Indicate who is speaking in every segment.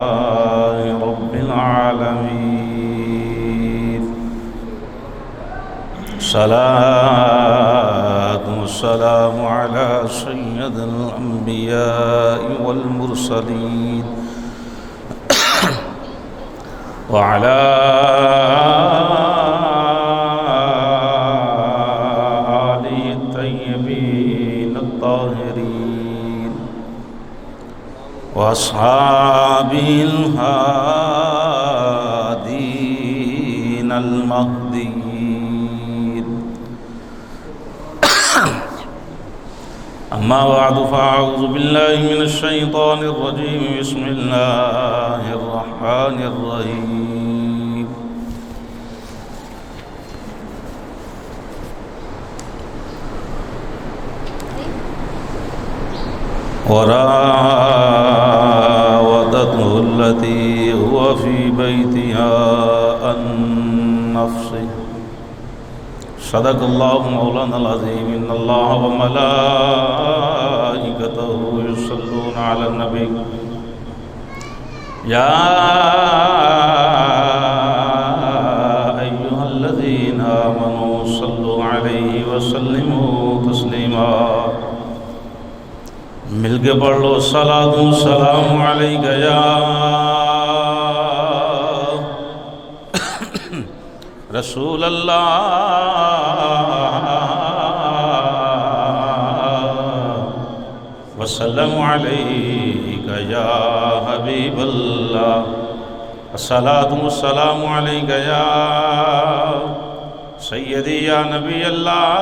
Speaker 1: رب العالمين صلاة والسلام على سيد الأنبياء والمرسلين وعلى آله الطيبين الطاهرين وأصحابه الهادين المهديين أما بعد فأعوذ بالله من الشيطان الرجيم بسم الله الرحمن الرحيم وراودته التي هو في بيتها عن نفسه صدق الله مولانا العظيم إن الله وملائكته يصلون على النبي يا أيها الذين آمنوا صلوا عليه وسلموا تسليما مل کے پڑھ لو صلاۃ و سلام علیک یا رسول اللہ وسلم علیک یا حبیب اللہ الصلاۃ و السلام علیک یا سیدی یا نبی اللہ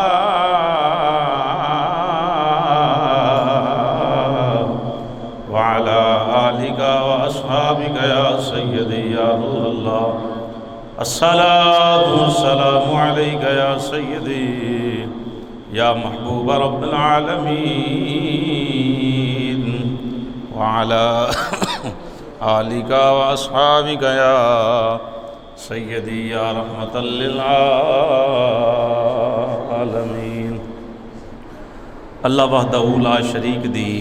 Speaker 1: وعلى آلك وأصحابك يا سيدي يا نور الله الصلاة والسلام عليك يا سيدي يا محبوب رب العالمين وعلى آلك وأصحابك يا سيدي يا رحمة للعالمين اللہ وحدہ لا شریک دی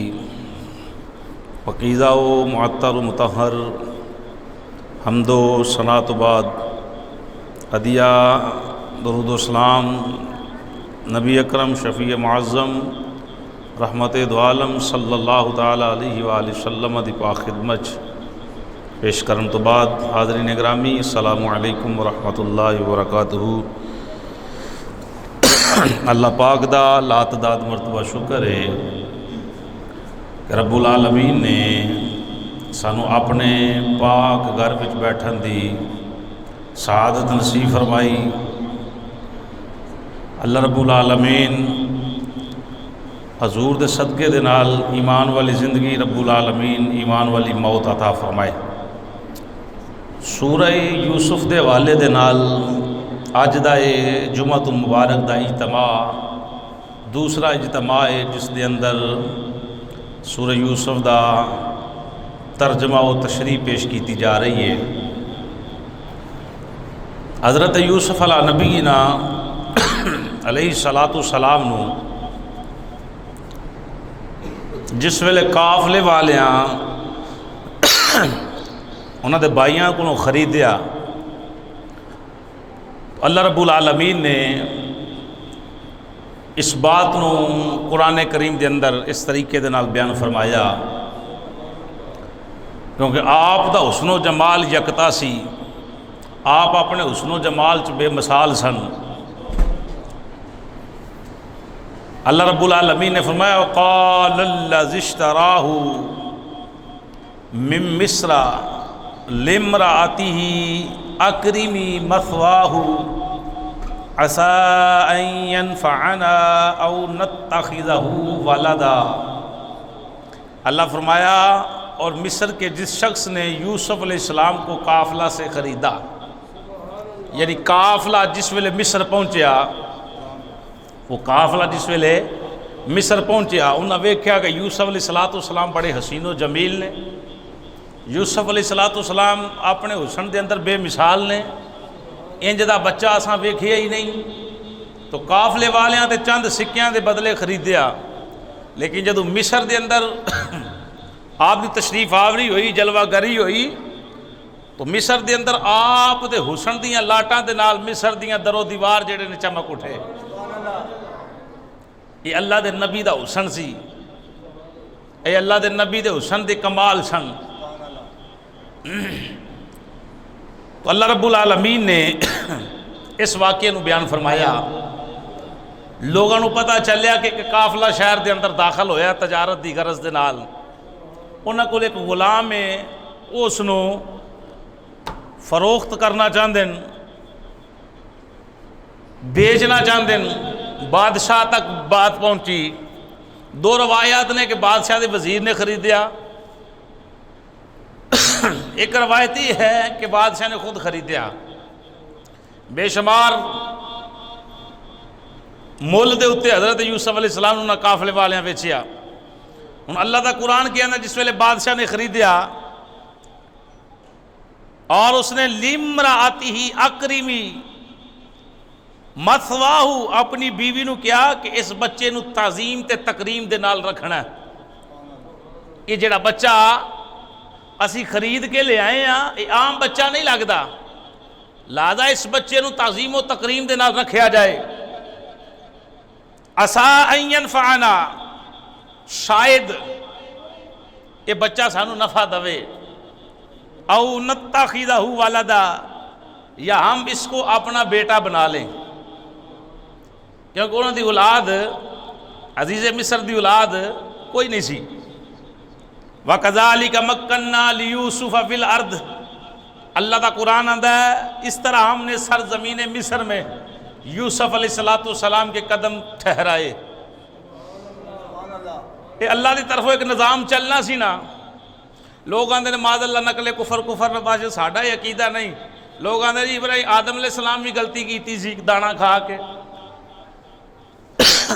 Speaker 1: پاکیزہ و معطر و مطہر حمد و ثناء تو بعد عدیہ درود و سلام نبی اکرم شفیع معظم رحمت دو عالم صلی اللہ تعالی علیہ وآلہ وسلم دی پاک خدمت پیش کرن تو بعد حاضرین گرامی السلام علیکم ورحمۃ اللہ وبرکاتہ۔ اللہ پاک دا لات داد مرتبہ شکر ہے کہ رب العالمین نے سانو اپنے پاک گھر وچ بیٹھن دی سعادت نصیب فرمائی۔ اللہ رب العالمین حضور دے صدقے دے نال ایمان والی زندگی رب العالمین ایمان والی موت عطا فرمائے۔ سورہ یوسف دے حوالے دے نال اج دا جمعۃ المبارک دا اجتماع دوسرا اجتماع ہے جس دے اندر سورہ یوسف دا ترجمہ و تشریح پیش کیتی جا رہی ہے۔ حضرت یوسف علیہ نبینا علیہ الصلاۃ والسلام نو جس ویلے قافلے والیاں انہاں دے بھائیاں کو خریدیا، اللہ رب العالمین نے اس بات نو قرآن کریم دے اندر اس طریقے دے نال بیان فرمایا کیونکہ آپ دا حسن و جمال یکتا سی، آپ اپنے حسن و جمال چ بے مثال سن۔ اللہ رب العالمین نے فرمایا وقال الذی اشتراہ من مصر لامرأته اکرمی مثواہ عسى ان ينفعنا او نتخذه ولدا۔ اللہ فرمایا اور مصر کے جس شخص نے یوسف علیہ السلام کو قافلہ سے خریدا، یعنی قافلہ جس ویلے مصر پہنچیا، وہ قافلہ جس ویلے مصر پہنچیا انہاں ویکھیا کہ یوسف علیہ السلام بڑے حسین و جمیل نے، یوسف علیہ السلام اپنے حسن دے اندر بے مثال نے، انج دا بچہ اساں ویکھیا ہی نہیں، تو قافلے والیاں تے چند سکیاں دے بدلے خریدیا، لیکن جدو مصر دے اندر آپ دی تشریف آوری ہوئی، جلوہ گری ہوئی، تو مصر دے اندر آپ دے حسن دیاں لاٹاں دے نال مصر دیاں درو دیوار جڑے نے چمک اٹھے۔ یہ اللہ دے نبی دا حسن سی، اے اللہ دے نبی دے حسن دے کمال سن۔ تو اللہ رب العالمین نے اس واقعے نو بیان فرمایا، لوگاں نو پتہ چلیا کہ ایک قافلہ شہر دے اندر داخل ہویا تجارت دی غرض دے نال، انہاں کول ایک غلام ہے، اس نو فروخت کرنا چاہندے، بیچنا چاہندے، بادشاہ تک بات پہنچی۔ دو روایات نے کہ بادشاہ دے وزیر نے خریدیا، ایک روایت یہ ہے کہ بادشاہ نے خود خریدیا۔ بے شمار مول دے اتے حضرت یوسف علیہ السلام انہاں قافلے والیاں ویچیا۔ ہن اللہ دا قرآن کیا نا، جس ویلے بادشاہ نے خریدیا اور اس نے لِمْرَأَتِهِ اکرمی مثواہو، اپنی بیوی نو کیا کہ اس بچے نو تعظیم تے تکریم دے نال رکھنا ہے۔ یہ جڑا بچہ اسی خرید کے لے آئے ہیں، یہ عام بچہ نہیں لگتا، لہذا اس بچے نو تعظیم و تکریم دے نال رکھیا جائے۔ عَسَىٰ أَن يَنْفَعَنَا، شاید یہ بچہ سانو نفع دوے، او نتخذہ ولدا، یا ہم اس کو اپنا بیٹا بنا لیں، کیونکہ انہوں دی اولاد عزیز مصر دی اولاد کوئی نہیں سی۔ وَكَذَلِكَ مَكَّنَّا لِيُوسُفَ فِي الْأَرْضِ، اللہ کا قرآن آندا ہے اس طرح ہم نے سرزمین مصر میں یوسف علیہ السلام کے قدم ٹھہرائے۔ یہ اللہ دی طرف ایک نظام چلنا سی نا۔ لوگ آندے نے معاذ اللہ نقل کفر میں باشے ساڑھا یہ عقیدہ نہیں۔ لوگ آندے جی ابراہیم آدم علیہ السلام بھی غلطی کی سی دانا کھا کے۔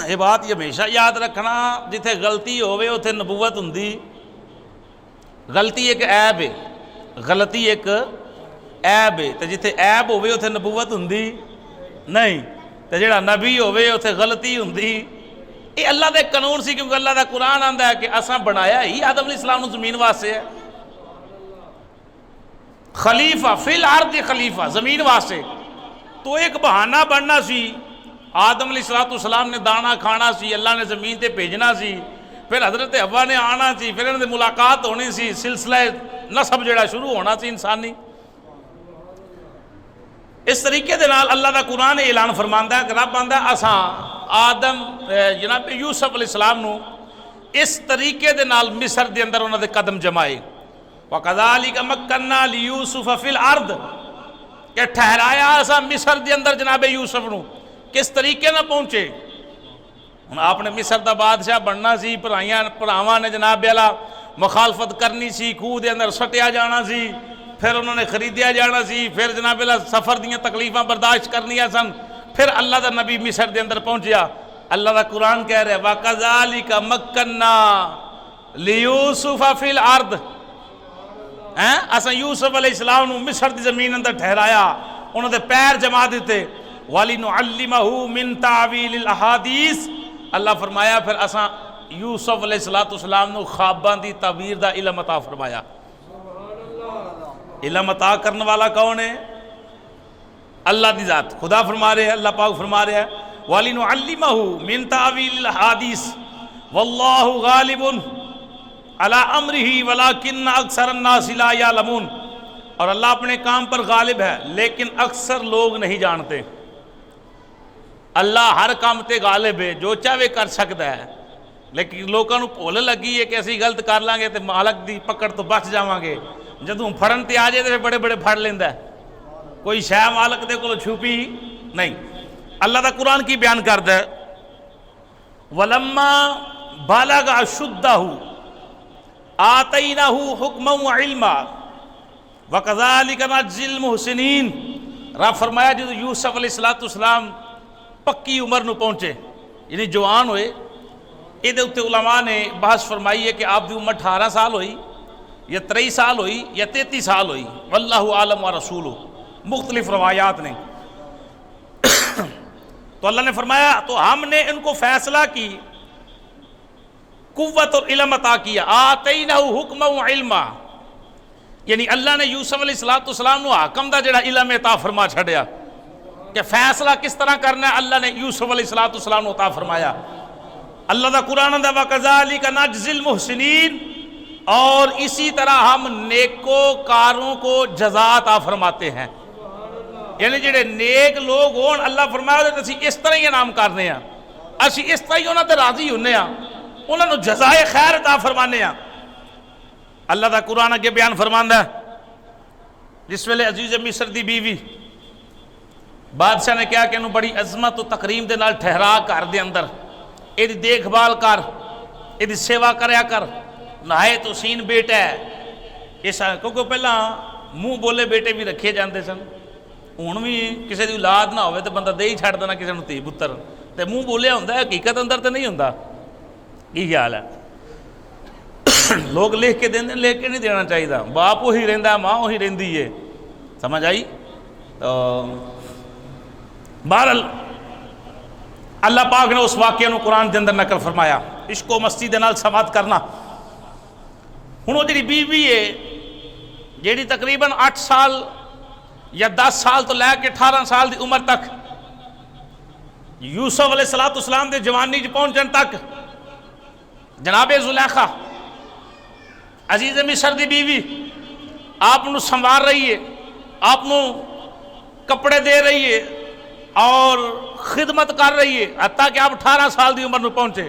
Speaker 1: یہ بات یہ ہمیشہ یاد رکھنا، جتھے غلطی ہوئے اتھے نبوت ہوندی۔ غلطی ایک عیب ہے، غلطی ایک عیب ہے، تے جتھے عیب ہوئے اتھے نبوت ہوندی نہیں، تے جڑا نبی ہوئے اتھے غلطی ہوندی۔ یہ اللہ دے قانون سی، کیونکہ اللہ دا قرآن آندا ہے کہ اساں بنایا ہی آدم علیہ السلام زمین واسطے ہے، خلیفہ فی الارض، خلیفہ زمین واسطے۔ تو ایک بہانہ بننا سی، آدم علیہ السلام نے دانا کھانا سی، اللہ نے زمین تے بھیجنا سی، پھر حضرت حوا نے آنا سی، پھر انہوں نے ملاقات ہونی سی، سلسلہ نسب جڑا شروع ہونا سی انسانی۔ اس طریقے دے نال اللہ دا قرآن اعلان فرماندا ہے کہ رب آندا ہے اساں آدم جناب یوسف علیہ السلام نو اس طریقے دے نال مصر دے اندر انہاں دے قدم جمائے۔ وَكَذَلِكَ مَكَّنَّا لِيُوسُفَ فِي الْأَرْضِ، کہ ٹھہرایا اساں مصر دے اندر جناب یوسف نو۔ کس طریقے نہ پہنچے؟ آپ نے مصر دا بادشاہ بننا سی، پراواں نے جناب والا مخالفت کرنی سی، خوہ دے اندر سٹیا جانا سی، پھر انہوں نے خریدیا جانا سی، پھر جناب والا سفر دیاں تکلیفاں برداشت کرنیاں سن، پھر اللہ دا نبی مصر دے اندر پہنچیا۔ اللہ دا قرآن کہہ رہے وَكَذَلِكَ مَكَّنَّا لِيُوسُفَ فِي الْأَرْضِ، اساں یوسف علیہ السلام نو مصر دی زمین اندر ٹھہرایا، انہوں دے پیر جما دیتے۔ وَلِنُعَلِّمَهُ مِن تَعْوِيلِ الْأَحَادِيثِ، اللہ فرمایا پھر اساں یوسف علیہ السلام نو خواباں دی تعبیر دا علم عطا فرمایا۔ علم عطا کرنے والا کون ہے؟ اللہ دی ذات، خدا فرما رہے ہیں، اللہ پاک فرما رہے ہیں وَلِنُعَلِّمَهُ مِن تَعْوِيلِ الْأَحَادِيثِ وَاللَّهُ غَالِبٌ عَلَىٰ أَمْرِهِ وَلَٰكِنَّ أَكْثَرَ النَّاسِ لَا يَعْلَمُونَ، اور اللہ اپنے کام پر غالب ہے لیکن اکثر لوگ نہیں جانتے۔ اللہ ہر کام تے غالب ہے، جو چاہے کر سکتا ہے، لیکن لوگوں کو بھول لگی ہے کہ اسی غلط کر لیں گے تو مالک دی پکڑ تو بچ جاواں گے، جدوں پھڑن تے آ جائے تو بڑے بڑے پھڑ لیندا ہے، کوئی شے مالک دے کول چھپی نہیں۔ اللہ دا قرآن کی بیان کردا ہے وَلَمَّا بَلَغَ أَشُدَّهُ آتَيْنَاهُ حُكْمًا وَعِلْمًا وَكَذَلِكَ نَجْزِي الْمُحْسِنِينَ۔ رب فرمایا جب یوسف علیہ السلام پکی عمر نو پہنچے، یعنی جوان ہوئے، یہ دے اتے علماء نے بحث فرمائی ہے کہ آپ دی عمر 18 سال ہوئی یا 23 سال ہوئی یا 33 سال ہوئی، واللہ عالم و رسولہ، مختلف روایات نے۔ تو اللہ نے فرمایا تو ہم نے ان کو فیصلہ کی قوت اور علم عطا کیا. آتینہ حکما و علما، یعنی اللہ نے یوسف علیہ السلام نو حاکم دا جڑا علم عطا فرما چھڑیا کہ فیصلہ کس طرح کرنا ہے، اللہ نے یوسف علیہ السلام نو عطا فرمایا. اللہ دا قرآن دا وَكَذَلِكَ نَجْزِي الْمُحْسِنِينَ، اور اسی طرح ہم نیکوکاروں کو جزا عطا فرماتے ہیں. یعنی جڑے نیک لوگ ہون اللہ فرمایا اسی اس طرح ہی انعام کرنے ہیں، اسی اس طرح ہی انہاں تے راضی ہونے ہیں، انہاں نو جزائے خیر عطا فرمانے ہیں. اللہ دا قرآن اگے بیان فرماندا ہے جس ویلے عزیز مصر دی بیوی بادشاہ نے کہا کہ انہوں بڑی عظمت و تکریم دے نال ٹھہرا کر دے اندر یہ دیکھ بھال کر، یہ سیوا کریا کر، نہایت حسین بیٹا ہے. کیونکہ پہلا منہ بولے بیٹے بھی رکھے جاندے سن، ہن بھی کسی دی اولاد نہ ہوئے تو بندہ دے ہی چھڑ دینا کسی نوں دھی پتر، تے منہ بولیا ہوندا ہے، حقیقت اندر تے نہیں ہوندا. کی خیال ہے؟ لوگ لکھ کے دیندے، لکھ کے نہیں دینا چاہیے. باپ وہی رہندا، ماں وہی رہندی ہے. سمجھ آئی؟ تو بہرحال اللہ پاک نے اس واقعے نو قرآن دے اندر نقل فرمایا. عشق و مستی دے نال سماعت کرنا. ہن وہ جڑی بیوی ہے جیڑی تقریباً 8 سال یا 10 سال تو لے کے 18 سال دی عمر تک یوسف علیہ السلام دے جوانی چ پہنچن تک جناب زلیخا عزیز مصر دی بیوی آپ نو سنوار رہی ہے، آپ نو کپڑے دے رہی ہے اور خدمت کر رہی ہے، حتیٰ کہ آپ 18 سال دی عمر نو پہنچے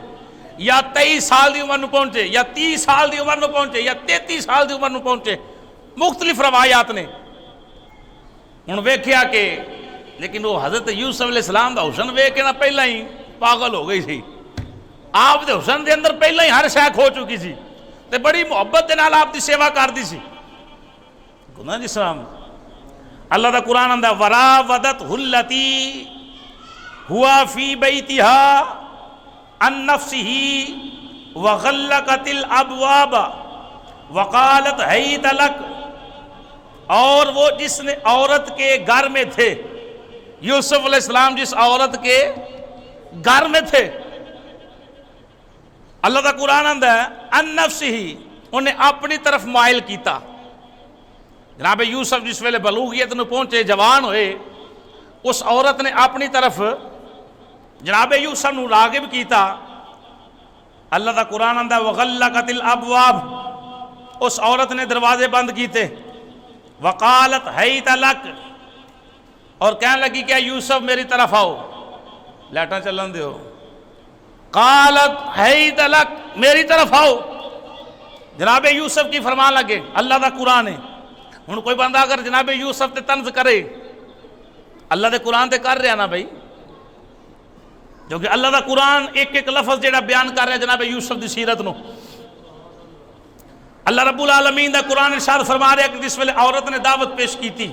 Speaker 1: یا 23 سال دی عمر نو پہنچے یا 30 سال دی عمر نو پہنچے یا 33 سال دی عمر نو پہنچے. مختلف روایات نے. ہن ویکھیا کہ لیکن وہ حضرت یوسف علیہ السلام دا حسن ویکھ کے نہ پہلا ہی پاگل ہو گئی سی. آپ دے حسن دے اندر پہلا ہی ہر شے کھو چکی سی تے بڑی محبت دے نال آپ دی سیوا کردی سی. گناہ جی سلام. اللہ دا قرآن اندر وراودتہ التی ہوا فی بیتہا عن نفسہ وغلقت الابواب وقالت حیت لک، اور وہ جس نے عورت کے گھر میں تھے، یوسف علیہ السلام جس عورت کے گھر میں تھے، اللہ دا قرآن اندر عن نفسہ انہیں اپنی طرف مائل کیتا. جناب یوسف جس ویلے بلوغیت نو پہنچے، جوان ہوئے، اس عورت نے اپنی طرف جناب یوسف نو راغب کیتا. اللہ دا قرآن اندر وغلقت الابواب، اس عورت نے دروازے بند کیتے. وقالت حیت لک، اور کہنے لگی کہ یوسف میری طرف آؤ، لیٹاں چلن دیو. قالت حیت لک، میری طرف آؤ. جناب یوسف کی فرمان لگے. اللہ دا قرآن ہے. ہن کوئی بندہ اگر جناب یوسف تے طنز کرے، اللہ دے قرآن تے کر رہا نا بھائی، کیونکہ اللہ دا قرآن ایک ایک لفظ جڑا بیان کر رہا ہے جناب یوسف دی سیرت نو. اللہ رب العالمین دا قرآن ارشاد فرما رہا ہے کہ جس ویلے عورت نے دعوت پیش کی تھی،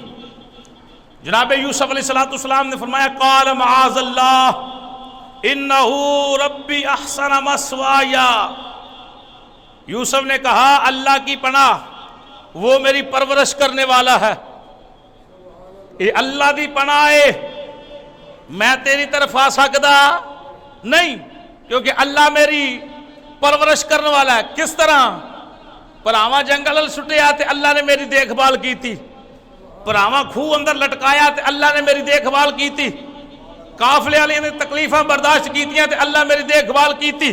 Speaker 1: جناب یوسف علیہ السلام نے فرمایا قال معاذ اللہ انہو ربی احسن مثوایا. یوسف نے کہا اللہ کی پناہ، وہ میری پرورش کرنے والا ہے. یہ اللہ دی پناہ ہے، میں تیری طرف آ سکتا نہیں، کیونکہ اللہ میری پرورش کرنے والا ہے. کس طرح؟ پراواں جنگل سٹے آتے اللہ نے میری دیکھ بھال کی تھی، پراواں کھو اندر لٹکایا تے اللہ نے میری دیکھ بھال کی تھی، قافلے والے نے تکلیفاں برداشت کی تھی تے اللہ میری دیکھ بھال کی تھی.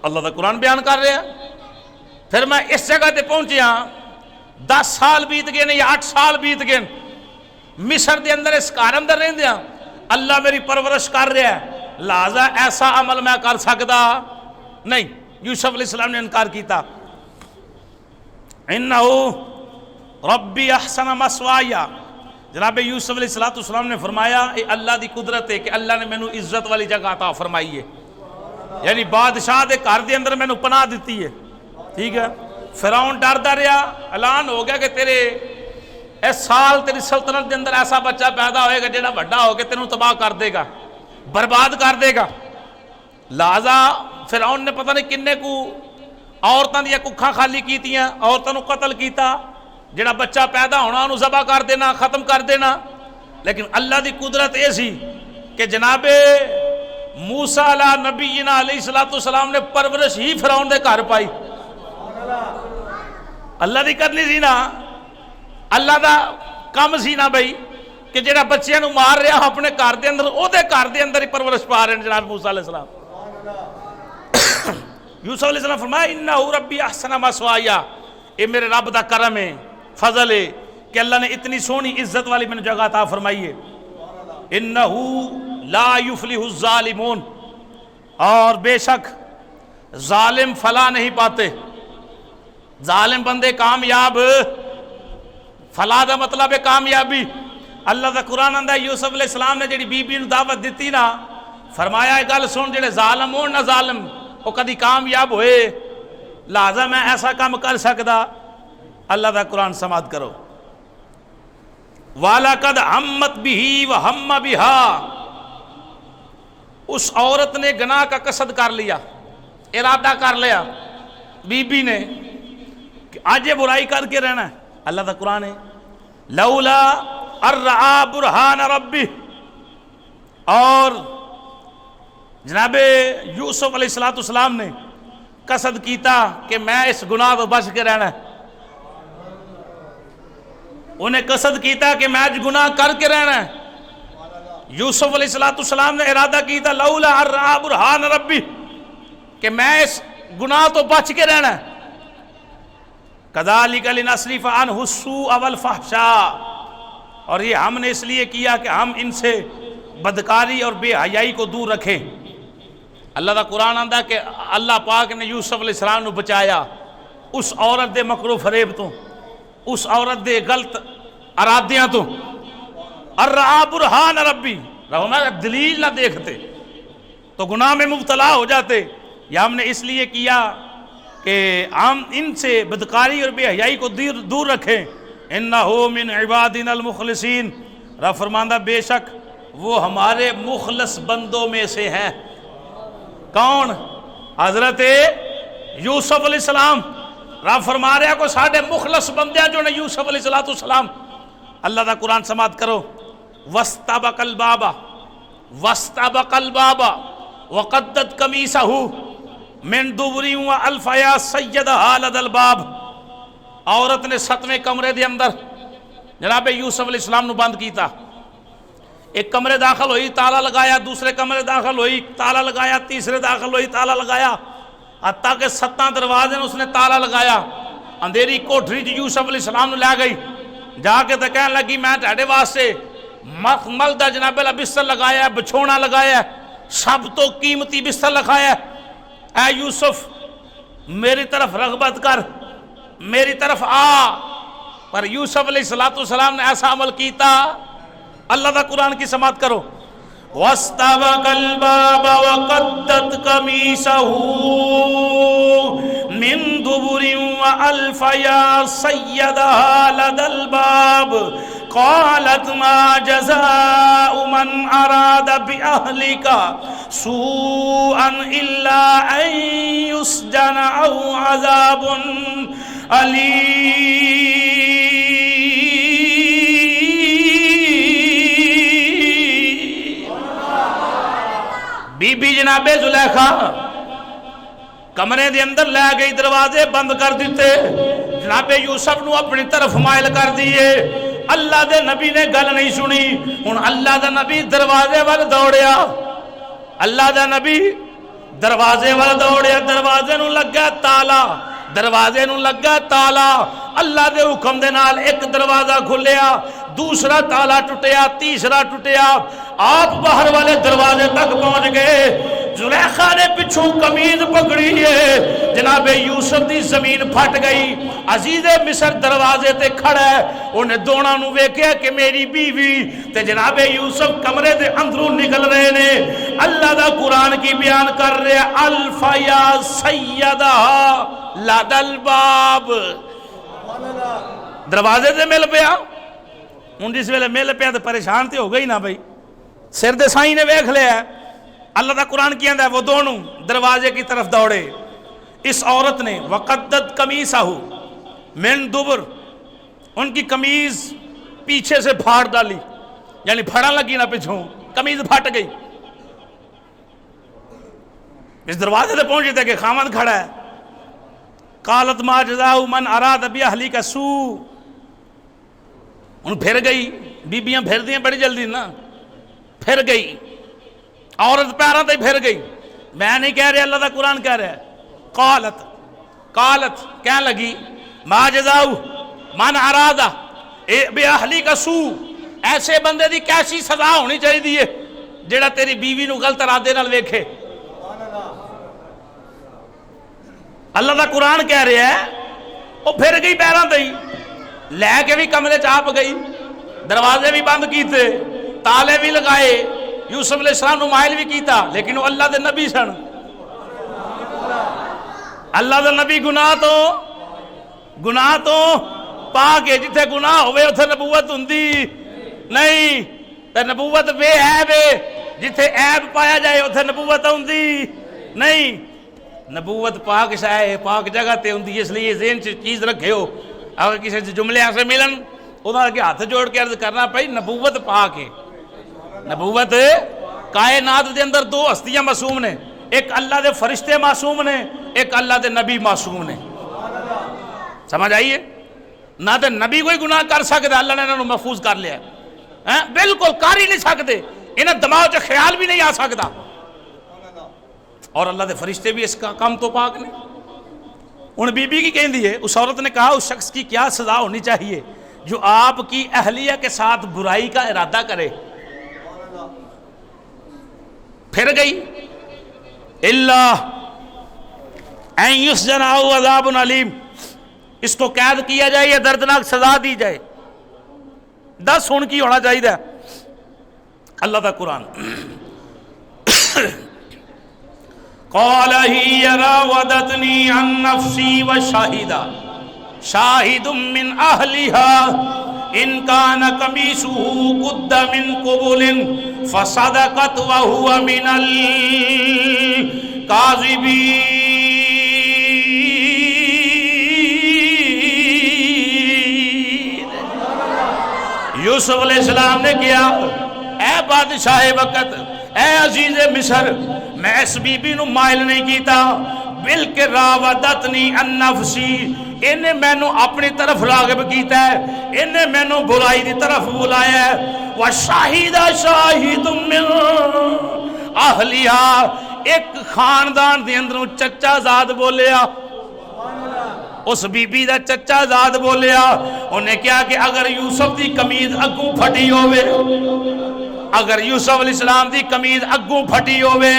Speaker 1: اللہ دا قرآن بیان کر رہا ہے. پھر میں اس جگہ تے پہنچیا، 10 سال بیت گئے یا 8 سال بیت گئے مصر دے اندر، اس گھر اندر رہندیاں اللہ میری پرورش کر رہا ہے، لہذا ایسا عمل میں کر سکتا نہیں. یوسف علیہ السلام نے انکار کیتا. انہو ربی احسن مثوایا. جناب یوسف علیہ السلام نے فرمایا یہ اللہ دی قدرت ہے کہ اللہ نے مینوں عزت والی جگہ عطا فرمائی ہے، یعنی بادشاہ دے گھر دے اندر مینوں پناہ دیتی ہے. ٹھیک ہے. فرعون ڈردا رہا، اعلان ہو گیا کہ تیرے اس سال تیری سلطنت دے اندر ایسا بچہ پیدا ہوئے گا جڑا بڑا ہو کے تینوں تباہ کر دے گا، برباد کر دے گا. لہذا فرعون نے پتہ نہیں کنے کو عورتاں دیا ککھاں خالی کیتیاں، عورتاں نو قتل کیتا، جڑا بچہ پیدا ہونا انہوں ذبح کر دینا، ختم کر دینا. لیکن اللہ دی قدرت یہ سی کہ جناب موسیٰ علیہ نبینا علیہ السلام نے پرورش ہی فرعون دے گھر پائی. اللہ دی کرنی سی نا, اللہ دا کم سی نا بھائی کہ جڑا بچیاں نو مار رہا اپنے گھر دے اندر, او دے گھر دے اندر ہی پرورش پا رہے ہیں جناب موسیٰ علیہ السلام. یوسف علیہ السلام فرمایا انہو ربی احسن مثوایا, اے میرے رب دا کرم ہے, فضل ہے کہ اللہ نے اتنی سونی عزت والی میں نے جگہ عطا فرمائی ہے. انہو لا یفلح الظالمون, اور بے شک ظالم فلاح نہیں پاتے. ظالم بندے کامیاب, فلاح دا مطلب ہے کامیابی. اللہ دا قرآن آندا ہے یوسف علیہ السلام نے جڑی بی بی نو دعوت دیتی نا, فرمایا گل سن جڑے ظالم ہون نہ ظالم وہ کدی کامیاب ہوئے, لہذا میں ایسا کام کر سکدا. اللہ دا قرآن سماعت کرو. وَلَقَدْ ہَمَّتْ بِهِ وَهَمَّ بِهَا, اس عورت نے گناہ کا قصد کر لیا, ارادہ کر لیا بی بی نے کہ آج یہ برائی کر کے رہنا ہے. اللہ دا قرآن ہے لولا ارعا برہان ربی, اور جناب یوسف علیہ السلام نے قصد کیتا کہ میں اس گناہ تو بچ کے رہنا ہے. انہیں قصد کیتا کہ میں آج گناہ کر کے رہنا ہے. یوسف علیہ السلام نے ارادہ کیتا لولا ارعا برہان ربی کہ میں اس گناہ تو بچ کے رہنا ہے. کذالک لنصرف عنہ السوء والفحشاء, اور یہ ہم نے اس لیے کیا کہ ہم ان سے بدکاری اور بے حیائی کو دور رکھیں. اللہ دا قرآن آندا کہ اللہ پاک نے یوسف علیہ السلام نو بچایا اس عورت دے مکر و فریب تو, اس عورت دے غلط ارادیاں تو. ارعا برہان ربی, رہنا دلیل نہ دیکھتے تو گناہ میں مبتلا ہو جاتے. یہ ہم نے اس لیے کیا کہ ہم ان سے بدکاری اور بے حیائی کو دور رکھیں. انہو من عبادنا المخلصین, رب فرماندہ بے شک وہ ہمارے مخلص بندوں میں سے ہیں. کون؟ حضرت یوسف علیہ السلام. رب فرما رہا ہے کہ ساڑھے مخلص بندے جو نے یوسف علیہ السلام. اللہ دا قرآن سماعت کرو. وَاسْتَبَقَ الْبَابَ وَقَدَّتْ قَمِيصَهُ مِن دُبُرٍ وَأَلْفَ يَا سَيَّدَهَا لَدَى الْبَابِ, عورت نے 7ویں کمرے دے اندر جناب یوسف علیہ السلام نو بند کیتا. ایک کمرے داخل ہوئی تالا لگایا, دوسرے کمرے داخل ہوئی تالا لگایا, تیسرے داخل ہوئی تالا لگایا, حتیٰ کہ 7 دروازے اس نے تالا لگایا. اندھیری کوٹری یوسف علیہ السلام نے لے گئی, جا کے تو کہنے لگی میں ٹھاڑے واسطے مخمل دا جناب اللہ بستر لگایا ہے, بچھونا لگایا ہے, سب تو قیمتی بستر لگایا ہے. اے یوسف میری طرف رغبت کر, میری طرف آ. پر یوسف علیہ السلام نے ایسا عمل کیتا. اللہ دا قرآن کی سماعت کرو. وَاسْتَبَقَ الْبَابَ وَقَدَّتْ قَمِيصَهُ مِن دُبُرٍ وَأَلْفَ يَا سَيَّدَهَا لَدَى الْبَابِ قَالَتْ مَا جَزَاءُ مَنْ أَرَادَ بِأَهْلِكَ سُوءًا إِلَّا أَن يُسْجَنَ أَوْ عَذَابٌ أَلِيمٌ. بی بی جناب زلیخا کمرے دے اندر لے گئی, دروازے بند کر دیتے, جناب یوسف نو اپنی طرف مائل کر دیے. اللہ دے نبی نے گل نہیں سنی. ہن اللہ دا نبی دروازے وال دوڑیا, اللہ دا نبی دروازے وال دوڑیا, دروازے نو لگا تالا, دروازے نو لگا تالا. اللہ دے حکم دے نال ایک دروازہ کھلیا, دوسرا تالا ٹوٹیا, تیسرا ٹوٹیا, آپ باہر والے دروازے تک پہنچ گئے. زلیخا نے پچھوں قمیض پکڑی ہے, جناب یوسف دی زمین پھٹ گئی. عزیز مصر دروازے تے کھڑا ہے, انہیں دونوں نو ویکھیا کہ میری بیوی تے جناب یوسف کمرے دے اندروں نکل رہے نے. اللہ دا قرآن کی بیان کر رہے الف یا سیدہا لدى الباب, دروازے تے مل پیا. ہوں جس ویلے مل پیا تو پریشان تے ہو گئی نا بھائی, سر دے سائیں نے ویکھ لیا. اللہ دا قرآن کی آندا ہے وہ دونوں دروازے کی طرف دوڑے. اس عورت نے وقدت قمیصہ من دبر, ان کی قمیض پیچھے سے پھاڑ ڈالی, یعنی پھڑا لگی نا پیچھوں, قمیض پھٹ گئی. اس دروازے سے پہنچے تھے کہ خامد کھڑا ہے. قالت ما جزاء من اراد باہلک سوء. ان پھر گئی. بیبیاں پھر دیں بڑی جلدی نا. پھر گئی عورت پیروں تے پھر گئی. میں نہیں کہہ رہا, اللہ دا قرآن کہہ رہا ہے. قالت کہنے لگی ما جزاء من اراد باہلک سوء. ایسے بندے دی کیسی سزا ہونی چاہیے جیڑا تیری بیوی نو غلط ارادے نال ویکھے. اللہ دا قرآن کہہ رہا ہے وہ پھر گئی پیروں تے ہی, لے کے بھی کمرے چاپ گئی, دروازے بھی بند کیتے, تالے بھی لگائے, یوسف علیہ السلام نو مائل بھی کیتا, لیکن وہ اللہ دے نبی سن. اللہ دے نبی گناہ تو پا کے جتھے گناہ ہوئے اتھے نبوت ہوندی نہیں, تے نبوت بے عیب ہے, جتھے عیب پایا جائے اتھے نبوت ہوندی نہیں. نبوت پاک شاہ پاک جگہ تے ہوندی, اس لیے ذہن چ چیز رکھے ہو. اگر کسی جملے ایسے ملن انہاں کے ہاتھ جوڑ کے عرض کرنا پئی نبوت پاک ہے. نبوت کائنات دے اندر دو ہستیاں معصوم نے, ایک اللہ دے فرشتے معصوم نے, ایک اللہ دے نبی معصوم نے. سمجھ آئیے نہ تے نبی کوئی گناہ کر سکتا, اللہ نے انہوں نے محفوظ کر لیا ہے, بالکل کر ہی نہیں سکتے, انہیں دماغ چ خیال بھی نہیں آ سکتا. اور اللہ دے فرشتے بھی اس کا کام تو پاک نے. ان بی بی کی کہندی ہے, اس عورت نے کہا اس شخص کی کیا سزا ہونی چاہیے جو آپ کی اہلیہ کے ساتھ برائی کا ارادہ کرے. پھر گئی اللہ ان یسجن او عذاب علیم, اس کو قید کیا جائے یا دردناک سزا دی جائے. 10 ان کی ہونا چاہیے. اللہ کا قرآن قال ہی راودتنی عن نفسی وشاہد من اہلها ان کان قمیصه قد من قبل فصدقت وهو من الکاذبین. یوسف علیہ السلام نے کیا, اے بادشاہ وقت, اے عزیز مصر, میں اس بی بی نو مائل نہیں کیتا, بلکہ راودتنی عن نفسی, انہیں میں نو اپنی طرف راغب کیتا ہے, انہیں میں نو برائی دی طرف بلایا ہے. وشاہد شاہد من اہلیہا, ایک خاندان دے اندروں چچا زاد بولیا, اس بی بی دا چچا زاد بولیا. انہیں کیا کہ اگر یوسف دی قمیض اگوں پھٹی ہوئے, اگر یوسف علیہ السلام دی قمیض اگوں پھٹی ہوئے,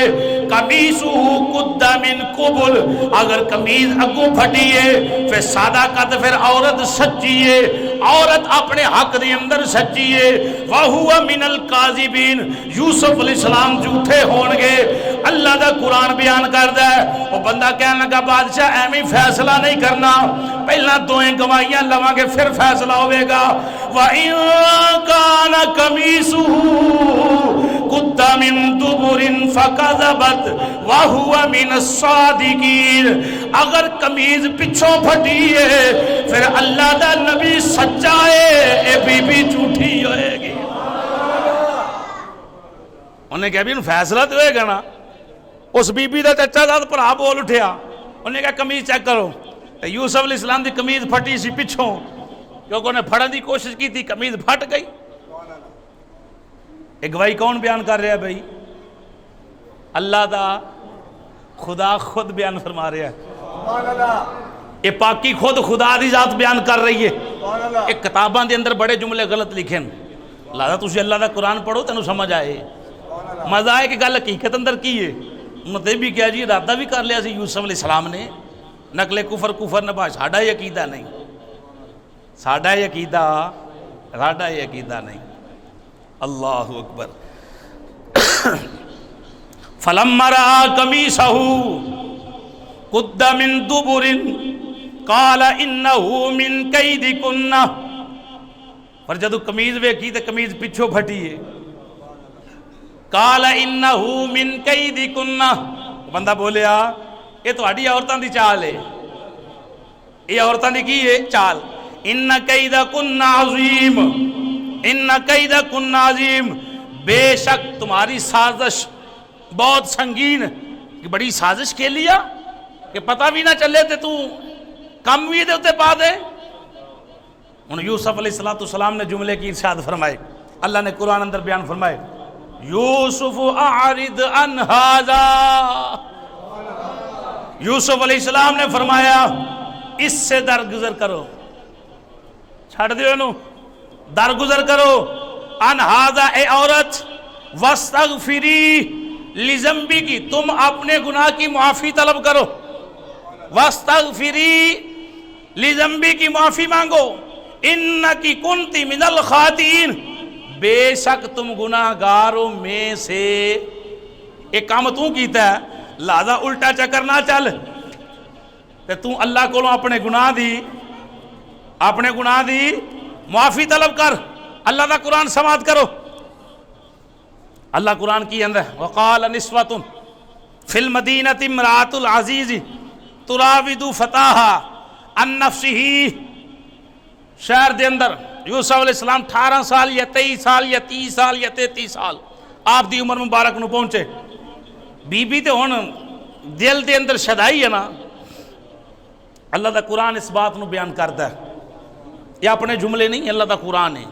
Speaker 1: قمیصہ قد من قبل, اگر قمیض اگوں پھٹی ہے پھر صدقت, پھر عورت سچی ہے, عورت اپنے حق دے اندر سچی ہے. وَهُوَ مِنَ الْقَاذِبِينَ, یوسف علیہ السلام جھوٹے ہون گے. اللہ دا قرآن بیان کردا ہے. وہ بندہ کہنے لگا بادشاہ ایویں فیصلہ نہیں کرنا, پہلا دوئیں گواہیاں لواں گے پھر فیصلہ ہوئے گا. وَإِن كَانَ قَمِيصُهُ قُدَّ مِن دُبُرٍ فَكَذَبَتْ وَهُوَ مِنَ الصَّادِقِينَ, اگر قمیض پچھوں پھٹی ہے پھر اللہ دا نبی سچا ہے, اے بی بی جھوٹی ہوئے گی. انہیں کہا بھی فیصلہ تو ہوئے گا نا. اس بی بی دا چچا زاد بھرا بول اٹھیا, انہیں کہا قمیض چیک کرو. یوسف علیہ السلام دی قمیض پھٹی سی پچھوں, کیونکہ انہیں پھڑن دی کوشش کی تھی, قمیض پھٹ گئی. ایک گواہی کون بیان کر رہا ہے بھائی؟ اللہ دا خدا خود بیان فرما رہا ہے. یہ پاکی خود خدا دی ذات بیان کر رہی ہے. ایک کتاباں دے اندر بڑے جملے غلط لکھیں, لہذا تسی اللہ دا قرآن پڑھو تینوں سمجھ آئے. مزہ آئے کہ گل حقیقت اندر کی ہے. انہوں نے بھی کیا جی ارادہ بھی کر لیا سی یوسف علیہ السلام نے, نقل کفر نبا, ساڈا یہ عقیدہ نہیں, ساڈا یہ عقیدہ نہیں. اللہ اکبر. فلما رأى قميصه قد من دبر قال انه من كيدكن, پر جدو قمیض ویکھی تے قمیض پچھوں پھٹی ہے. قال انه من كيدكن, بندہ بولیا یہ تہاڈی عورتاں دی چال ہے, یہ عورتاں دی کی ہے چال. ان كيدكن عظیم, ان كيدكن عظیم, بے شک تمہاری سازش بہت سنگین, کہ بڑی سازش کھیل لیا کہ پتہ بھی نہ چلے تے تو کم بھی دے اتے پا دے. ان یوسف علیہ السلام نے جملے کی ارشاد فرمائے, اللہ نے قرآن اندر بیان فرمائے, یوسف اعرض عن ھذا, یوسف علیہ السلام نے فرمایا اس سے درگزر کرو, چھڑ دیو انہوں, درگزر کرو. ان ھذا, اے عورت, واستغفری لذنبکی, تم اپنے گناہ کی معافی طلب کرو. واستغفری لذنبکی, معافی مانگو. انکی کنتی من الخاطئین, بے شک تم گناہگاروں میں سے. ایک کام تو کیتا ہے, لہذا الٹا چکر نہ چل تے تو اللہ کو اپنے گناہ دی معافی طلب کر. اللہ دا قرآن سماعت کرو. اللہ قرآن کی اندر وقال نسوۃ فی المدینۃ امرأۃ العزیز تراود فتاها عن نفسہ. شہر دے اندر یوسف علیہ السلام 18 سال یا 23 سال یا 30 سال یا 33 سال آپ دی عمر مبارک نو پہنچے. بی بی تے ہن دل دے اندر شدائی ہے نا. اللہ دا قرآن اس بات نو بیان کردا ہے, یہ اپنے جملے نہیں, اللہ دا قرآن ہے.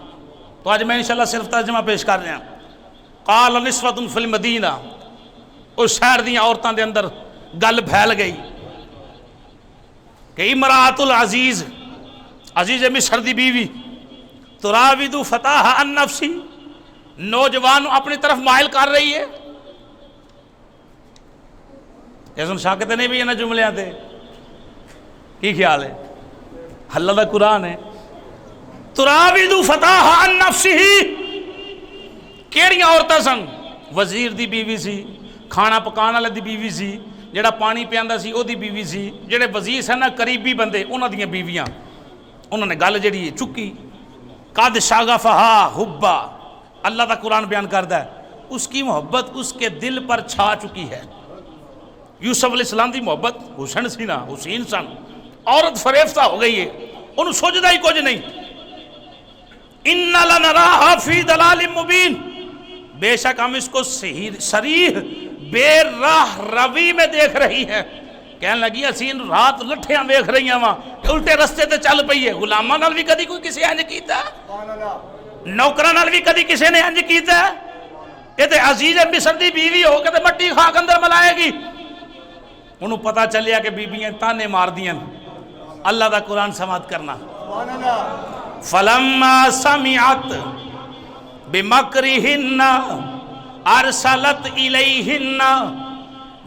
Speaker 1: تو آج میں انشاءاللہ صرف ترجمہ پیش کر رہا. قال نسوۃ فی المدینہ, اس شہر دی عورتاں دے اندر گل پھیل گئی کہ امرأۃ العزیز, عزیز مصر دی بیوی, تراود فتاها عن نفسی, نوجوان اپنی طرف مائل کر رہی ہے. یہ سن شاکتے نہیں بھی یہ نا جملے آتے, کی خیال ہے؟ اللہ دا قرآن ہے. تراود فتاها عن نفسہ, کیڑیاں عورتاں سن؟ وزیر دی بیوی سی, کھانا پکانا والے دی بیوی سی, جڑا پانی پیاندا سی او دی بیوی سی, جڑے وزیر سن نا قریبی بندے انہاں دیاں بیویاں. انہوں نے گل جڑی چکی. قد شغفہا حبا, اللہ دا قرآن بیان کردا ہے اس کی محبت اس کے دل پر چھا چکی ہے. یوسف علیہ السلام دی محبت حسن سی نا, حسین سن, عورت فریفتہ ہو گئی ہے, انہوں سوچدا ہی کچھ نہیں. اِنَّ لَنَرَاهَا فِي ضَلَالٍ مُبِينٍ, بے شک ہم اس کو صریح بے راہ روی میں دیکھ رہی ہیں. کہنے لگی اسین رات لٹھیاں ویکھ رہی ہیں وہاں, الٹے رستے تے چل پئی ہے. غلاماں نال بھی کدی کوئی کسی انج کیتا ہے؟ نوکراں نال بھی کدی کسی نے انج کیتا ہے؟ یہ تے عزیز مصر دی بیوی ہو کے تے مٹی خاک اندر ملائے گی. انہوں پتہ چلیا کہ بیویاں تانے مار دیاں. اللہ دا قرآن سماعت کرنا. فَلَمَّا سَمِعَتْ بِمَكْرِهِنَّ أَرْسَلَتْ إِلَيْهِنَّ,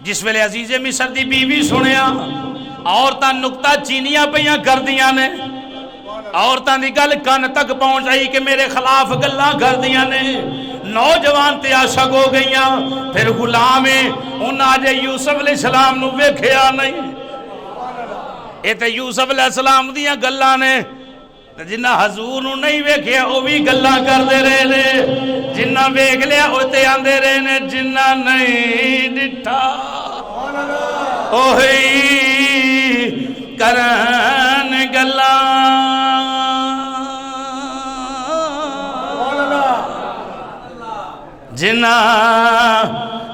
Speaker 1: جس ویلے عزیز مصر دی بیوی سنیا عورتاں نکتہ چینیاں پیاں کر دیاں نے, عورتاں دی گل کن تک پہنچ آئی کہ میرے خلاف گلاں کر دیاں نے. نوجوان تے عاشق ہو گئیاں. پھر غلام انہاں جے یوسف علیہ السلام نو ویکھیا نہیں. اے تے یوسف علیہ السلام دیاں گلاں نے, جنہ حضور نو نہیں ویکھیا او بھی گلاں کردے رہے نے, جنہ ویکھ لیا او تے آندے رہے نے, جنہ نہیں ڈٹھا اوہی کرن گلاں. جنہ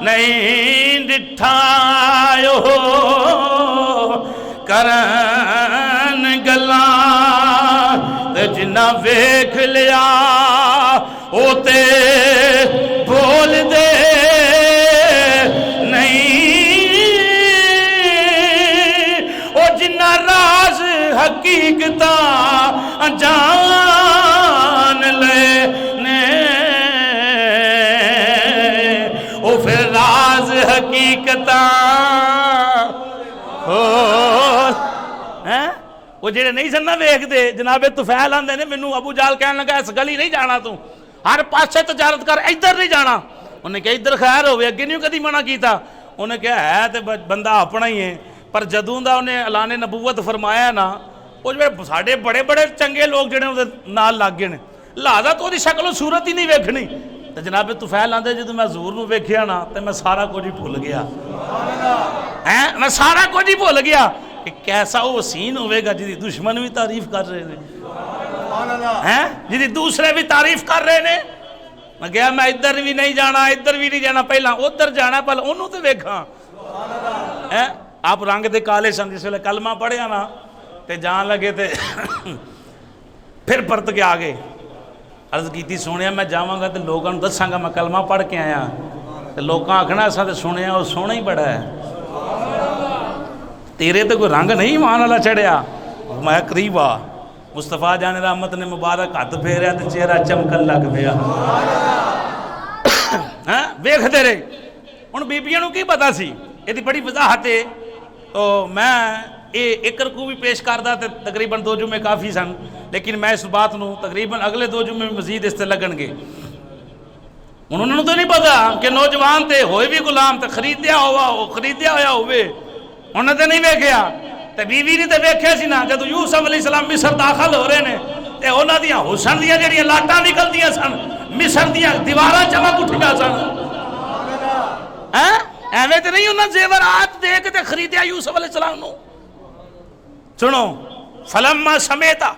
Speaker 1: نہیں ڈٹھا کرن گلاں, جنہ ویکھ لیا اوتے بول دے نہیں. او جنہ راز حقیقتاں جان لے نے, او پھر راز حقیقتاں وہ جڑے نہیں سن نہ ویکھ دے. جناب طفیل آندے نے مینوں ابو جہل کہن لگا اس گلی نہیں جانا, تو ہر پاسے تجارت کر, ادھر نہیں جانا. انہیں کہا ادھر خیر ہوئے, اگے نہیں کدی منع کیتا. انہیں کہا ہے تے بندہ اپنا ہی ہے, پر جدوں دا انہیں اعلان نبوت فرمایا نا, وہ جو ساڈے بڑے بڑے چنگے لوگ جڑے اودے نال لگ گئے نے, لہذا تو دی شکل و صورت ہی نہیں ویکھنی. تے جناب طفیل آندے جدوں میں حضور نو ویکھیا نا تے میں سارا کچھ ہی بھول گیا. میں سارا کچھ ہی بھول گیا کہ کیسا وہ حسین ہوئے گا جی دشمن بھی تعریف کر رہے ہیں, جی دوسرے بھی تعریف کر رہے ہیں. میں گیا میں ادھر بھی نہیں جانا, ادھر بھی نہیں جانا, پہلا ادھر جانا, پہلے انہوں تے ویکھاں. آپ رنگ دے کالے سن، جس ویلے کلمہ پڑھیا نا تے جان لگے تے پھر پرت کے آ گئے. عرض کیتی سونیا میں جاواں گا تے لوگاں نوں دساں گا میں کلمہ پڑھ کے آیا، تے لوکاں آکھنا اساں تے سنیا او سونا ہی بڑا ہے، تیرے تے کوئی رنگ نہیں ایمان والا چڑھیا. میں قریب آ، مصطفیٰ جان رحمت نے مبارک ہاتھ پھیریا تے چہرہ چمکن لگ پیا. ویکھدے رہے. ہن بیبیاں نوں کی پتا سی، یہ بڑی وضاحت ہے. تو میں ایک رکوع بھی پیش کردا تے تقریباً 2 جمعے کافی سن، لیکن میں اس بات نو تقریباً اگلے 2 جمعے مزید اس تے لگن گے. انہوں نے تو نہیں پتا کہ نوجوان تے ہوئے بھی غلام تے خریدیا ہویا ہوئے، انہوں نے نہیں ویکھیا. تے بیوی نے تے ویکھیا سی نا جدوں یوسف علیہ السلام مصر داخل ہو رہے نے تے انہاں دیاں حسن دیاں جڑیاں لاٹاں نکلدیاں سن، مصر دیاں دیواراں چمک اٹھیاں سن. ایویں تے نہیں انہاں زیورات دے کے تے خریدیا یوسف علیہ السلام نو. سنو، فلما سمیتا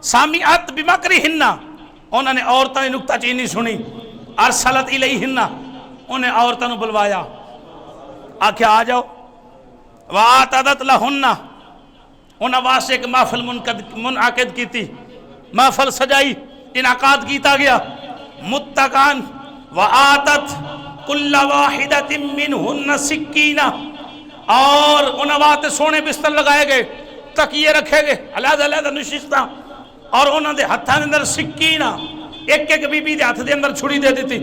Speaker 1: سامعت بمکرہن، انہوں نے عورتاں دی نکتہ چینی سنی. ارسلت الیہن، انہیں عورتاں نو بلوایا، آکھیا آ جاؤ. وآتدت لہن، انہاں واسطے ایک محفل منعقد کیتی، محفل سجائی، انعقاد کیتا گیا. متکان وآتت کل واحدت منہن سکینہ، اور انہاں واسطے سونے بستر لگائے گئے، تکیے رکھے گئے، علیحدہ علیحدہ نشستاں، اور انہاں دے ہتھاں دے اندر سکینہ، ایک ایک بی بی دے ہاتھ دے اندر چھری دے دیتی.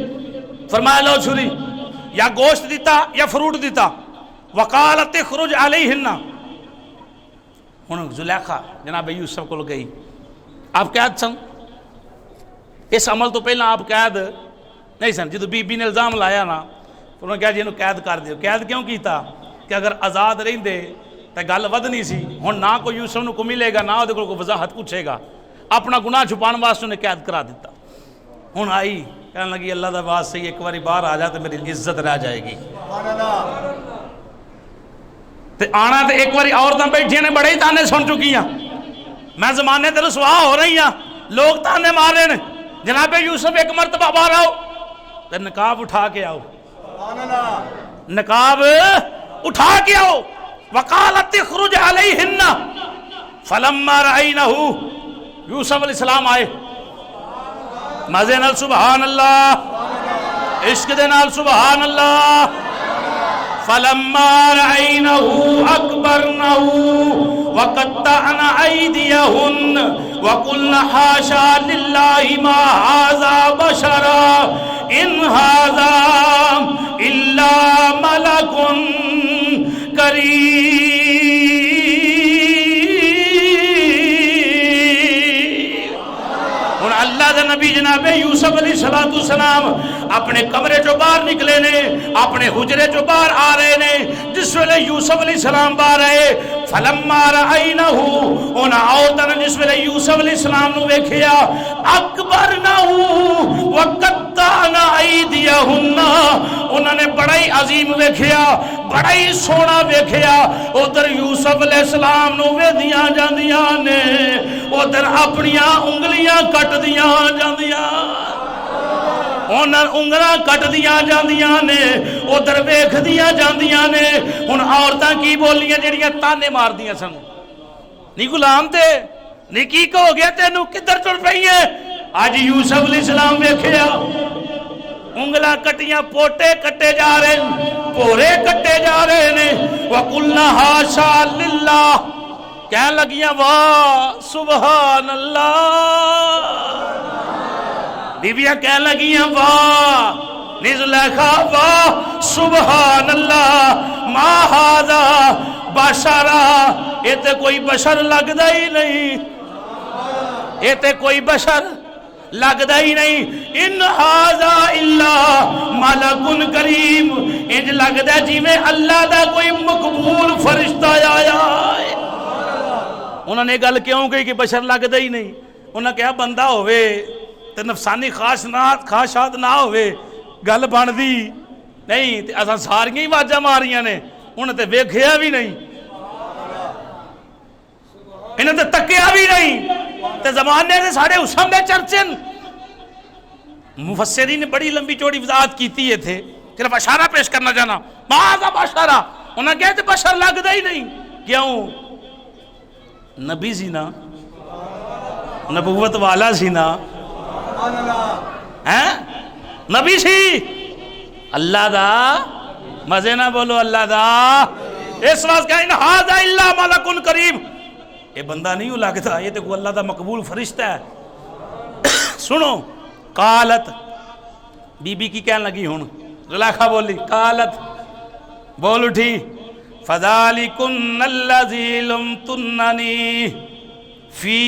Speaker 1: فرمایا لو چھری، یا گوشت دیتا یا فروٹ دیتا. وقالت اخرج علیہن، ہن زلیخا جناب یوسف کو گئی. آپ قید سن، اس عمل تو پہلا آپ قید نہیں سن. جدو بی بی نے الزام لایا نا انہوں نے کہا جی انہوں قید کر دیو. قید کیوں کیتا؟ کہ اگر آزاد رہندے تو گل ودنی سی. ہن نہ کوئی یوسف نو کو ملے گا، نہ وہ کوئی وضاحت پوچھے گا. اپنا گناہ چھپان واسطے انہیں قید کرا دیتا. ہن آئی کہنے لگی اللہ دا واسطے ایک باری باہر آ جا تو میری عزت رہ جائے گی. تے آنا تے ایک باری عورتاں بیٹھیاں نے بڑے ہی تانے سن چکی ہیں. میں زمانے تے رسوا ہو رہی ہاں، لوگ تانے مار رہے ہیں. جناب یوسف ایک مرتبہ باہر آؤ تے نقاب اٹھا کے آؤ، نقاب اٹھا کے آؤ. وقالت اخرج علیہن فلما رأینہ، یوسف علیہ السلام آئے مزے نال سبحان اللہ، عشق دے نال سبحان اللہ. فلما رأینہ اکبرنہ وقطعن ایدیہن وقلن حاشا للہ ما ھذا بشرا ان ھذا الا ملک کریم. اللہ دے نبی جناب یوسف علیہ السلام اپنے کمرے چو باہر نکلے نے، اپنے حجرے چو باہر آ رہے نے. جس ویلے یوسف علیہ السلام باہر آئے، فلما رأینہ، انہاں عورتاں نے جس ویلے یوسف علیہ السلام نو ویکھیا، اکبرنہ وقطعن ایدیہن، انہاں نے بڑا ہی عظیم ویکھیا، بڑا ہی سونا ویکھیا. ادھر یوسف علیہ السلام نو ویدیاں جاندیاں نے، ادھر اپنیاں انگلیاں کٹ دیاں جاندیاں، انگلاں کٹ دیاں جاندیاں نے، ادھر ویکھ دیاں جاندیاں نے. ہن عورتاں کی بولیاں جڑیاں تانے مار دیاں سن، نہیں غلام تے نہیں کی ہو گیا تینوں، کدھر چل پئی ہے؟ اج یوسف علیہ السلام ویکھیا، انگلاں کٹیاں، پوٹے کٹے جا رہے ہیں، پورے کٹے جا رہے ہیں. وَقُلْنَا حَاشَا لِلَّهِ، کہنے لگیاں واہ سبحان اللہ. بیویاں کہنے لگیاں واہ زلیخا واہ سبحان اللہ، ما ھذا بشرا، یہ تے کوئی بشر لگدا ہی نہیں، یہ تے کوئی بشر لگدا ہی نہیں. ان ھذا الا ملک کریم، انج لگدا جی میں اللہ دا کوئی مقبول فرشتہ آیا ہے. انہوں نے گل کیوں کہی کہ بشر لگدا ہی نہیں؟ انہوں نے کہا بندہ ہوئے تے نفسانی خواہشات نہ ہوئے گل بن دی نہیں. اساں ساریاں ہی واجاں ماریاں نے، انہوں نے ویکھیا بھی نہیں، انہوں نے تکیا بھی نہیں. تے زمانے سے ساڑھے حسن دے چرچن. مفسرین نے بڑی لمبی چوڑی وضاحت کیتی ہے تھے، صرف اشارہ پیش کرنا جانا. ماذا بشرا، انہیں کہتے بشر لگتا ہی نہیں. کیوں؟ نبی سی نا, نبوت والا سی نا, نبی سی اللہ دا. مزے نہ بولو اللہ دا. اس واسطے کہ ان ھذا الا ملک کریم, یہ بندہ نہیں ہو لگتا, یہ تو اللہ دا مقبول فرشتہ ہے. سنو, قالت بی بی کی کہنے لگی, ہوں زلیخا بولی, قالت بول اٹھی, فذالکن الذی لمتننی فی,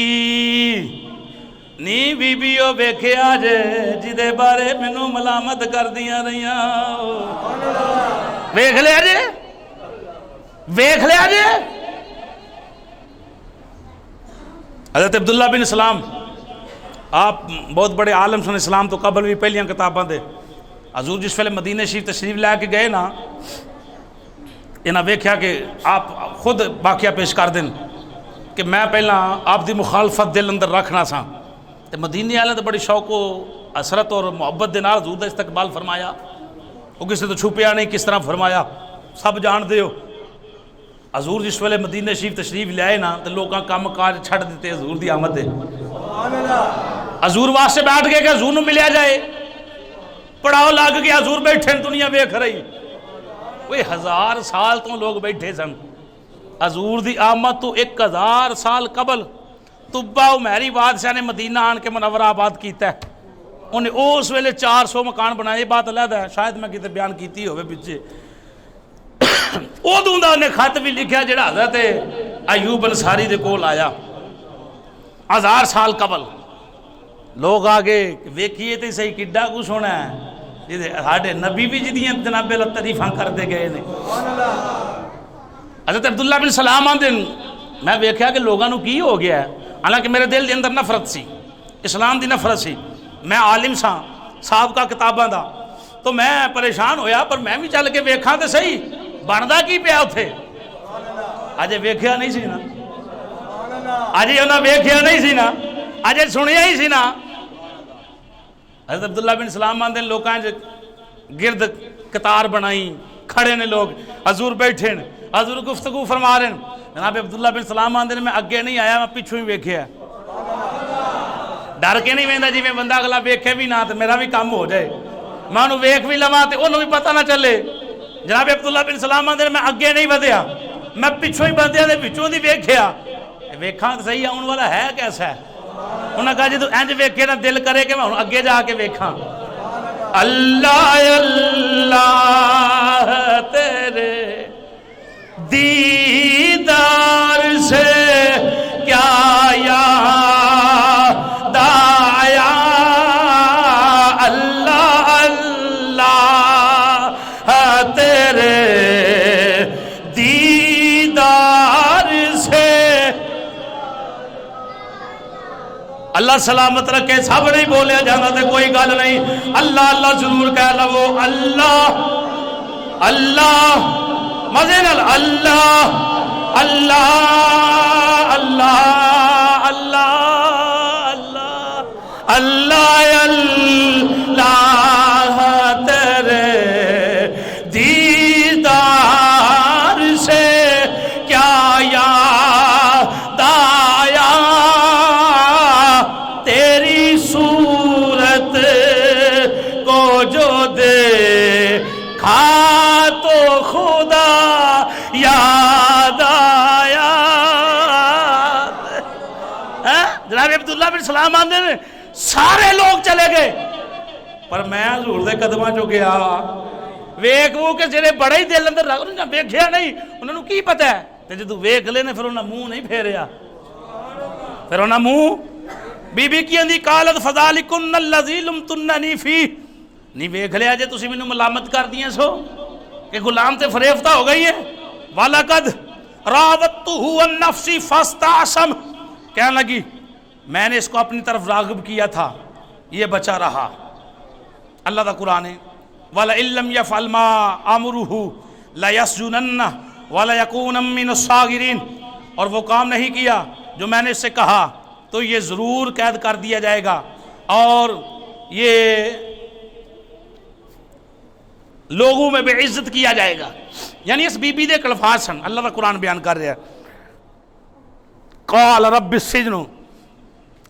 Speaker 1: نی بی بیو ویکھیا جے جدے بارے مینوں ملامت کر دیاں رہیاں. ویکھ لیا جے, ویکھ لیا جے. حضرت عبداللہ بن سلام آپ بہت بڑے عالم سن, اسلام تو قبل بھی پہلیاں کتاباں دے. حضور جس ویلے مدینہ شریف تشریف لے کے گئے نا, انہاں ویکھیا کہ آپ خود واقعہ پیش کر دیں کہ میں پہلا آپ دی مخالفت دل اندر رکھنا سا, تے مدینے والے تو بڑی شوق و حسرت اور محبت دے نال حضور دا استقبال فرمایا. وہ کسی تو چھپیا نہیں کس طرح فرمایا, سب جان دے ہو. حضور جس ویلے مدینہ شریف تشریف لے آئے نا تو لوگاں کام کاج چھڑ دیتے حضور دی آمد دے. حضور واسطے بیٹھ گئے کہ حضور نو ملیا جائے, پڑاؤ لگ گیا, حضور بیٹھے دنیا ویکھ رہی. وہ 1000 سال تو لوگ بیٹھے سن. حضور دی آمد تو 1000 سال قبل طبہ و مہری بادشاہ نے مدینہ آن کے منورہ آباد کیتا ہے. انہیں اس ویلے 400 مکان بنائے. یہ بات علیحدہ ہے, شاید میں کتے بیان کیتی ہوئے پیچھے. ادوں دا انہیں خط بھی لکھیا جڑا حضرت ایوب انصاری دے کول آیا 1000 سال قبل. لوگ آگے ویکھیے تے صحیح کڈا کچھ ہونا ہے, ساڈے نبی بھی جدیاں جناب اللہ تعریفاں کرتے گئے نے. حضرت عبداللہ بن سلام آندے, میں ویکھیا کہ لوگاں نو کی ہو گیا ہے. حالانکہ میرے دل دے اندر نفرت سی, اسلام دی نفرت سی. میں عالم سا صاحب کا کتاباں دا, تو میں پریشان ہویا, پر میں بھی چل کے ویکھاں تے صحیح بندا کی پیا اوتھے. اجے ویکھیا نہیں سی نا, اجے انہاں ویکھیا نہیں سی نا, اجے سنیا ہی سی نا. حضرت عبداللہ بن سلام آندے لوکاں گرد قطار بنائی, کھڑے نے لوگ, حضور بیٹھے نے, حضور گفتگو فرما رہے ہیں. جناب عبداللہ بن سلام آندے میں اگے نہیں آیا, میں پیچھوں ہی ویکھیا. ڈر کے نہیں ویندا جی میں بندہ اگلا ویکھے بھی نہ تے میرا بھی کام ہو جائے, میں انہوں ویکھ بھی لواں تے انہوں بھی پتہ نہ چلے. جناب عبداللہ بن سلام آندے میں اگے نہیں ودیا, میں پیچھوں ہی بندیاں دے پیچھوں دی ویکھیا. ویکھاں تے صحیح آن والا ہے کیسا ہے. انہوں نے کہا جی تو انج ویکھے نا دل کرے کہ میں اگے جا کے ویکھاں. اللہ اللہ تیرے دیدار سے کیا یاد آیا, اللہ اللہ تیرے دیدار سے. اللہ سلامت رکھے, سب نہیں بولیا جانا تے کوئی گل نہیں. اللہ اللہ ضرور کہہ لو, اللہ اللہ مزے نال, اللہ اللہ اللہ اللہ اللہ اللہ اللہ تیرے دیدار سے کیا یاد آیا, تیری صورت کو جو دیکھا تو خدا یاد آیا. جناب عبداللہ بن سلام آندے نے سارے لوگ چلے گئے, پر میں حضور دے قدماں چو گیا. ویکھ وہ کہ جڑے بڑے ہی دل اندر رکھ انہاں ویکھیا نہیں, انہاں نوں کی پتہ ہے. تے جدوں ویکھ لے نے پھر انہاں منہ نہیں پھیریا, پھر انہاں منہ. بی بی کی اندی قالت فذالکن الذی لمتننی فی, نہیں ویکھ لیا جے تسی مینوں ملامت کر دیاں سو کہ غلام تے فریفتہ ہو گئی ہے. وَلَقَدْ رَاوَدتُّهُ عَن نَّفْسِي فَاسْتَعْصَمَ, کہنے لگی میں نے اس کو اپنی طرف راغب کیا تھا, یہ بچا رہا. اللہ دا قرآن ہے وَلَئِن لَّمْ يَفْعَلْ مَا أَمْرُهُ لَيَسْجُنَنَّ وَلَيَكُونَ مِنَ الصَّاغِرِينَ, اور وہ کام نہیں کیا جو میں نے اس سے کہا تو یہ ضرور قید کر دیا جائے گا, اور یہ لوگوں میں بے عزت کیا جائے گا. یعنی اس بی بی دے الفاظ سن. اللہ کا قرآن بیان کر رہا ہے قال رب السجن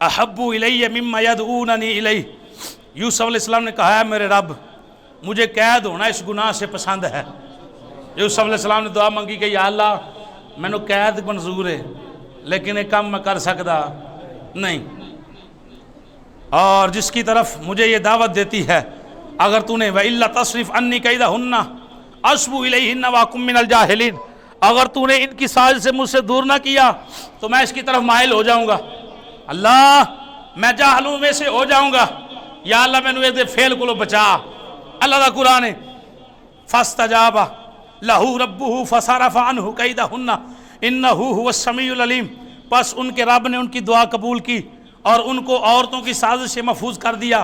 Speaker 1: احب الی مما یدعوننی الیہ. یوسف علیہ السلام نے کہا ہے میرے رب مجھے قید ہونا اس گناہ سے پسند ہے. یوسف علیہ السلام نے دعا منگی کہ یا اللہ میں نے قید منظور ہے لیکن ایک کام میں کر سکتا نہیں، اور جس کی طرف مجھے یہ دعوت دیتی ہے اگر تو نے وَإِلَّا تَصْرِفْ عَنِّي كَيْدَهُنَّ أَصْبُ إِلَيْهِنَّ وَأَكُن مِّنَ الْجَاهِلِينَ. اگر تو نے ان کی سازش سے مجھ سے دور نہ کیا تو میں اس کی طرف مائل ہو جاؤں گا. اللہ میں جاہلوں میں سے ہو جاؤں گا، یا اللہ میں نے یہ فیل کو بچا. اللہ کا قرآن ہے فَاسْتَجَابَ لَهُ رَبُّهُ فَصَرَفَ عَنْهُ كَيْدَهُنَّ إِنَّهُ هُوَ السَّمِيعُ الْعَلِيمُ. پس ان کے رب نے ان کی دعا قبول کی اور ان کو عورتوں کی سازش سے محفوظ کر دیا.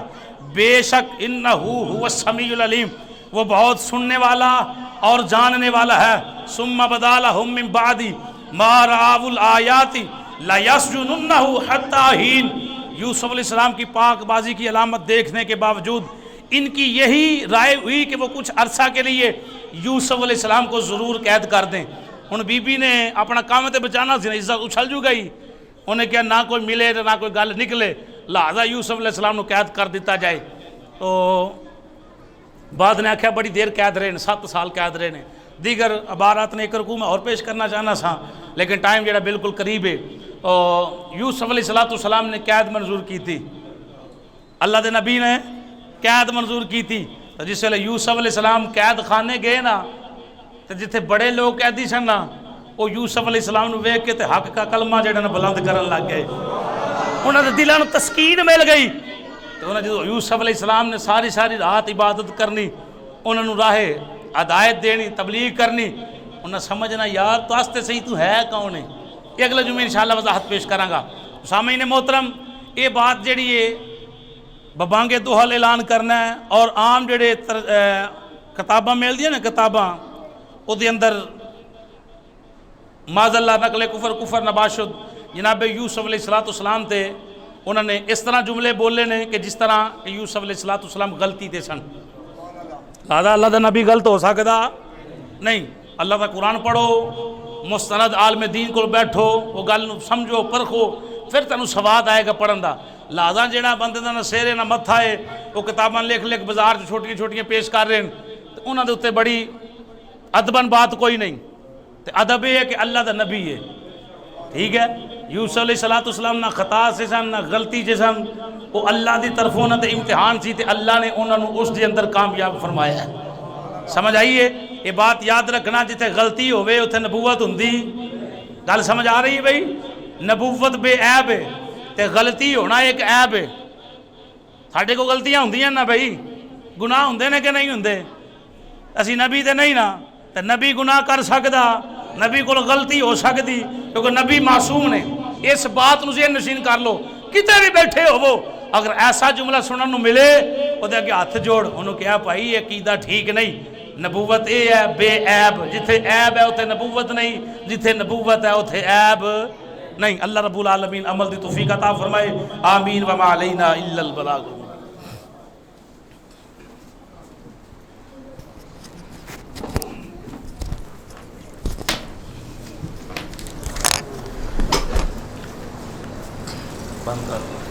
Speaker 1: بے شک انہو هو السمیع العلیم، وہ بہت سننے والا اور جاننے والا ہے. ثم بدا لهم من بعد ما رأوا الآیات لیسجننہ حتی حین. یوسف علیہ السلام کی پاک بازی کی علامت دیکھنے کے باوجود ان کی یہی رائے ہوئی کہ وہ کچھ عرصہ کے لیے یوسف علیہ السلام کو ضرور قید کر دیں. ہن بی بی نے اپنا کام تے بچانا سی، عزت اچھل جو گئی. انہیں کیا نہ کوئی ملے نہ کوئی گل نکلے، لہذا یوسف علیہ السلام نے قید کر دیتا جائے. تو بعد نے آکھیا بڑی دیر قید رہے ہیں، 7 سال قید رہے ہیں. دیگر عبارات نے ایک رکوع میں اور پیش کرنا چاہنا سا لیکن ٹائم جڑا بالکل قریب ہے. یوسف علیہ السلام نے قید منظور کی تھی، اللہ دے نبی نے قید منظور کی تھی. تو جس ویلے یوسف علیہ السلام قید خانے گئے نا تو جتھے بڑے لوگ قیدی سن نا وہ یوسف علیہ السلام نے ویکھ کے تے حق کا کلمہ جڑا نا بلند کرن لگ گئے. انہاں دے دلاں نوں تسکین مل گئی. تو انہاں جو یوسف علیہ السلام نے ساری رات عبادت کرنی، انہاں نوں راہ ہدایت دینی، تبلیغ کرنی، انہاں سمجھنا یار تو آستے صحیح تو ہے کون ہے. یہ اگلے جمعے انشاءاللہ وضاحت پیش کراں گا. سامعین محترم یہ بات جڑی ہے ببانگے دوحل اعلان کرنا ہے اور عام جڑے کتاباں مل دیاں نا کتاباں او دے اندر معاذ اللہ نقل کفر نباشد جناب یوسف علیہ السلام تے انہوں نے اس طرح جملے بولے نے کہ جس طرح کہ یوسف علیہ السلام غلطی تے سن. لہذا اللہ دا نبی غلط ہو سکتا نہیں. اللہ دا قرآن پڑھو، مستند عالم دین کو بیٹھو، وہ گل سمجھو پرکھو، پھر تینوں سواد آئے گا پڑھن دا. لہذا جڑا بندے دا نہ سیرے نہ متھا ہے وہ کتاباں لکھ بازار چ چھوٹیاں پیش کر رہے ہیں تو انہاں دے اوتے بڑی ادبن بات کوئی نہیں. ادب یہ ہے کہ اللہ دا نبی ہے، ٹھیک ہے. یوسف علیہ السلام نہ خطا سے سن نہ غلطی سے سن، وہ اللہ دی طرفوں نہ تے امتحان سی تے اللہ نے انہوں نے اس دے اندر کامیاب فرمایا ہے. سمجھ آئیے یہ بات یاد رکھنا، جتھے غلطی ہوئے اتھے نبوت ہوندی. گل سمجھ آ رہی ہے بھائی؟ نبوت بے عیب ہے تے غلطی ہونا ایک عیب ہے. ساڈے کو غلطیاں ہوندیاں نا بھائی، گناہ ہوندے نے کہ نہیں ہوندے؟ اسی نبی تے نہیں نا، تے نبی گناہ کر سکدا، نبی کو غلطی ہو سکتی کیونکہ نبی معصوم نے. اس بات نو ذہن نشین کر لو. کتے بھی بیٹھے ہو وہ اگر ایسا جملہ سنن نو ملے وہ دے کے ہاتھ جوڑ انہوں کہا بھائی یہ عقیدہ ٹھیک نہیں. نبوت اے ہے بے عیب، جتھے عیب ہے اتھے نبوت نہیں، جتھے نبوت ہے اتھے عیب نہیں. اللہ رب العالمین عمل دی توفیق عطا فرمائے. آمین. وما علینا الا البلاغ. بند کر